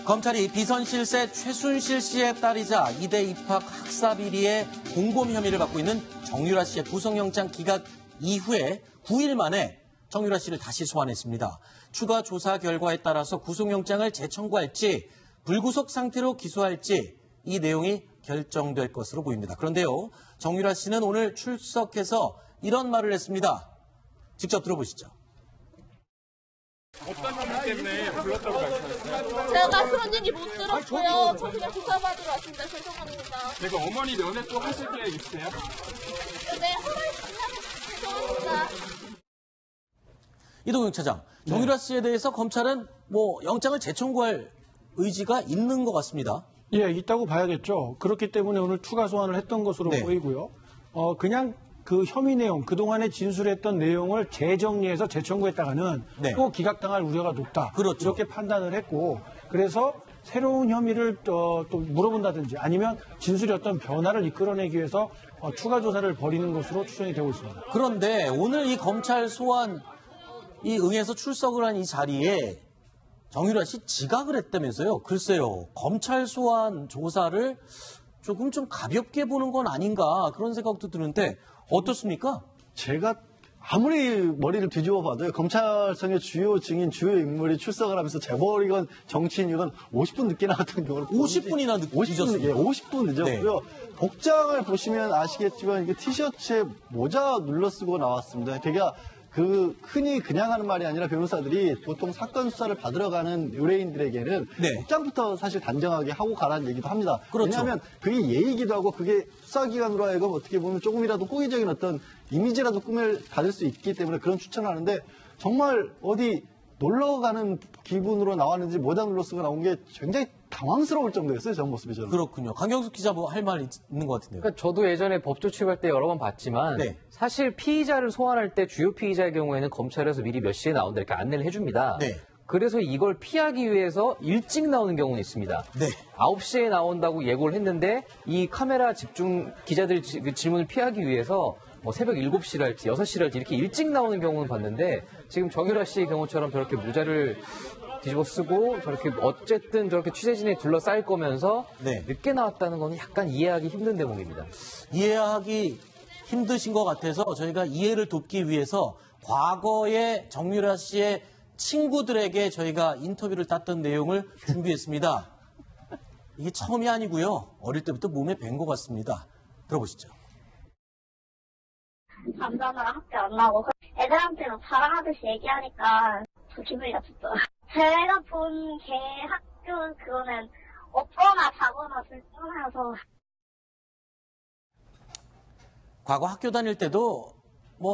검찰이 비선실세 최순실 씨의 딸이자 이대 입학 학사 비리의 공범 혐의를 받고 있는 정유라 씨의 구속영장 기각 이후에 9일 만에 정유라 씨를 다시 소환했습니다. 추가 조사 결과에 따라서 구속영장을 재청구할지 불구속 상태로 기소할지 이 내용이 결정될 것으로 보입니다. 그런데요, 정유라 씨는 오늘 출석해서 이런 말을 했습니다. 직접 들어보시죠. 어떤 혐의 때문에 불렀다고 말씀하셨어요? 제가 그런 얘기 못 들었고요. 저 그냥 조사받으러 왔습니다. 죄송합니다. 제가 어머니 면회 또 하실 계획 있으세요? 네, 죄송합니다. 이동영 차장, 정유라 씨에 대해서 검찰은 영장을 재청구할 의지가 있는 것 같습니다. 예, 있다고 봐야겠죠. 그렇기 때문에 오늘 추가 소환을 했던 것으로 보이고요. 그냥 그 혐의 내용, 그동안에 진술했던 내용을 재정리해서 재청구했다가는 또 기각당할 우려가 높다. 그렇죠. 이렇게 판단을 했고, 그래서 새로운 혐의를 또 물어본다든지 아니면 진술이 어떤 변화를 이끌어내기 위해서 추가 조사를 벌이는 것으로 추정이 되고 있습니다. 그런데 오늘 이 검찰 소환 이 응해서 출석을 한 이 자리에 정유라 씨 지각을 했다면서요. 글쎄요. 검찰 소환 조사를 조금 좀 가볍게 보는 건 아닌가 그런 생각도 드는데 어떻습니까? 제가 아무리 머리를 뒤집어 봐도요. 검찰청의 주요 증인, 주요 인물이 출석을 하면서 재벌이건 정치인이건 50분 늦게 나왔던 경우를 50분이나 늦었습니다. 50분 늦었고요. 복장을 보시면 아시겠지만 이게 티셔츠에 모자 눌러 쓰고 나왔습니다. 되게 흔히 그냥 하는 말이 아니라 변호사들이 보통 사건 수사를 받으러 가는 의뢰인들에게는 복장부터 사실 단정하게 하고 가라는 얘기도 합니다. 그렇죠. 왜냐하면 그게 예의이기도 하고 그게 수사기관으로 하여금 어떻게 보면 조금이라도 호의적인 어떤 이미지라도 꿈을 받을 수 있기 때문에 그런 추천을 하는데 정말 어디 놀러 가는 기분으로 나왔는지 모자 눌러 쓰고 나온 게 굉장히 당황스러울 정도였어요. 저 모습이 저는. 그렇군요. 강경숙 기자 할 말 있는 것 같은데요. 그러니까 저도 예전에 법조 출발 때 여러 번 봤지만 사실 피의자를 소환할 때 주요 피의자의 경우에는 검찰에서 미리 몇 시에 나온다 이렇게 안내를 해줍니다. 그래서 이걸 피하기 위해서 일찍 나오는 경우는 있습니다. 9시에 나온다고 예고를 했는데 이 카메라 집중 기자들 질문을 피하기 위해서 새벽 7시랄지 6시랄지 이렇게 일찍 나오는 경우는 봤는데 지금 정유라 씨의 경우처럼 저렇게 모자를 뒤집어 쓰고 저렇게 어쨌든 저렇게 취재진에 둘러싸일 거면서 늦게 나왔다는 건 약간 이해하기 힘든 대목입니다. 이해하기 힘드신 것 같아서 저희가 이해를 돕기 위해서 과거에 정유라 씨의 친구들에게 저희가 인터뷰를 땄던 내용을 준비했습니다. 이게 처음이 아니고요. 어릴 때부터 몸에 밴 것 같습니다. 들어보시죠. 잠자느라 학교 안 나오고 애들한테는 자랑하듯이 얘기하니까 좀 기분이 나빴어요. 제가 본 걔 학교 그거는 없거나 자거나 둘 중 하나여서. 과거 학교 다닐 때도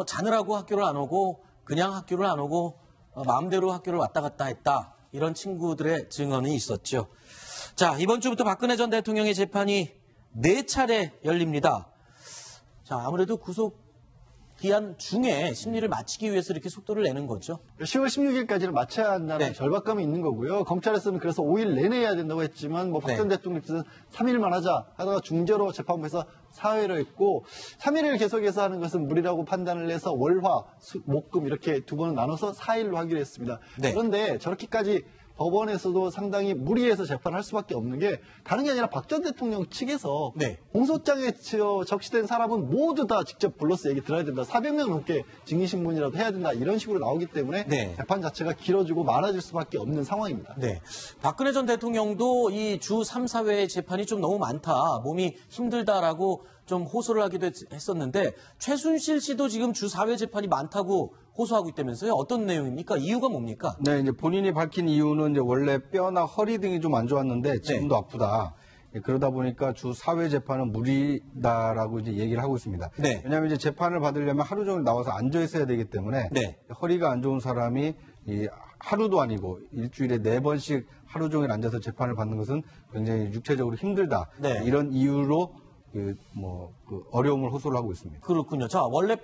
자느라고 학교를 안 오고 그냥 학교를 안 오고 마음대로 학교를 왔다 갔다 했다. 이런 친구들의 증언이 있었죠. 자, 이번 주부터 박근혜 전 대통령의 재판이 4차례 열립니다. 자, 아무래도 구속 기한 중에 심리를 마치기 위해서 이렇게 속도를 내는 거죠. 10월 16일까지는 마쳐야 한다는 절박감이 있는 거고요. 검찰에서는 그래서 5일 내내 해야 된다고 했지만 박 전 대통령께서는 3일만 하자 하다가 중재로 재판부에서 4회로 했고 3일을 계속해서 하는 것은 무리라고 판단을 해서 월화, 목금 이렇게 두 번을 나눠서 4일로 하기로 했습니다. 그런데 저렇게까지 법원에서도 상당히 무리해서 재판할 수밖에 없는 게 다른 게 아니라 박 전 대통령 측에서 공소장에 적시된 사람은 모두 다 직접 불러서 얘기 들어야 된다. 400명 넘게 증인신문이라도 해야 된다. 이런 식으로 나오기 때문에 재판 자체가 길어지고 많아질 수밖에 없는 상황입니다. 박근혜 전 대통령도 이 주 3, 4회의 재판이 좀 너무 많다. 몸이 힘들다라고 좀 호소를 하기도 했었는데 최순실 씨도 지금 주 4회 재판이 많다고 호소하고 있다면서요? 어떤 내용입니까? 이유가 뭡니까? 네, 이제 본인이 밝힌 이유는 이제 원래 뼈나 허리 등이 좀 안 좋았는데 지금도 아프다. 그러다 보니까 주 4회 재판은 무리다라고 이제 얘기를 하고 있습니다. 왜냐하면 이제 재판을 받으려면 하루 종일 나와서 앉아 있어야 되기 때문에 허리가 안 좋은 사람이 하루도 아니고 일주일에 4번씩 하루 종일 앉아서 재판을 받는 것은 굉장히 육체적으로 힘들다. 이런 이유로 어려움을 호소를 하고 있습니다. 그렇군요. 자, 원래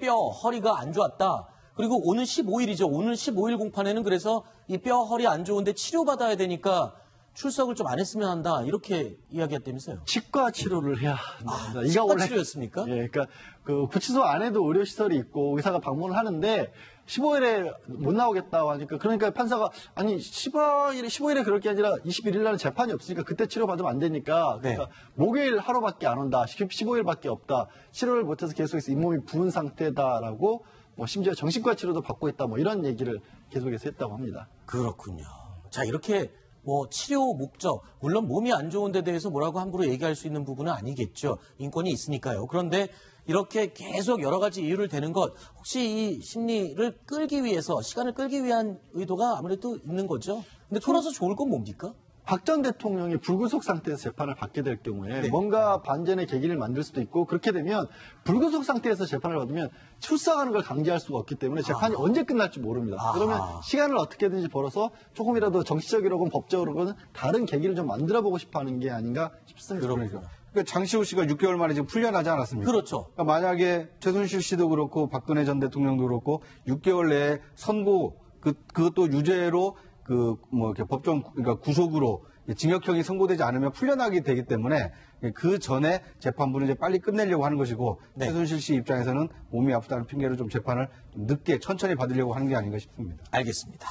허리가 안 좋았다. 그리고 오늘 15일이죠. 오늘 15일 공판에는 그래서 이 허리 안 좋은데 치료받아야 되니까 출석을 좀 안 했으면 한다 이렇게 이야기했다면서요? 치과 치료를 해야 합니다. 치과 치료였습니까? 예, 그러니까 그 구치소 안에도 의료 시설이 있고 의사가 방문을 하는데 15일에 못 나오겠다고 하니까 그러니까 판사가 아니 15일에 그럴 게 아니라 21일 날은 재판이 없으니까 그때 치료받으면 안 되니까 그러니까 목요일 하루밖에 안 온다. 15일밖에 없다. 치료를 못해서 계속해서 잇몸이 부은 상태다라고 뭐 심지어 정신과 치료도 받고 있다. 뭐 이런 얘기를 계속해서 했다고 합니다. 그렇군요. 자, 이렇게 뭐 치료 목적, 물론 몸이 안 좋은 데 대해서 뭐라고 함부로 얘기할 수 있는 부분은 아니겠죠. 인권이 있으니까요. 그런데 이렇게 계속 여러 가지 이유를 대는 것, 혹시 이 심리를 끌기 위해서, 시간을 끌기 위한 의도가 아무래도 있는 거죠. 근데 풀어서 좋을 건 뭡니까? 박 전 대통령이 불구속 상태에서 재판을 받게 될 경우에 뭔가 반전의 계기를 만들 수도 있고 그렇게 되면 불구속 상태에서 재판을 받으면 출석하는 걸 강제할 수가 없기 때문에 재판이 언제 끝날지 모릅니다. 그러면 시간을 어떻게든지 벌어서 조금이라도 정치적이라고는 법적으로는 다른 계기를 좀 만들어보고 싶어하는 게 아닌가 싶습니다. 그러니까 장시호 씨가 6개월 만에 지금 풀려나지 않았습니까? 그렇죠. 그러니까 만약에 최순실 씨도 그렇고 박근혜 전 대통령도 그렇고 6개월 내에 선고 그것도 유죄로 이렇게 법정, 그러니까 구속으로 징역형이 선고되지 않으면 풀려나게 되기 때문에 그 전에 재판부는 이제 빨리 끝내려고 하는 것이고 최순실 씨 입장에서는 몸이 아프다는 핑계로 좀 재판을 좀 늦게 천천히 받으려고 하는 게 아닌가 싶습니다. 알겠습니다.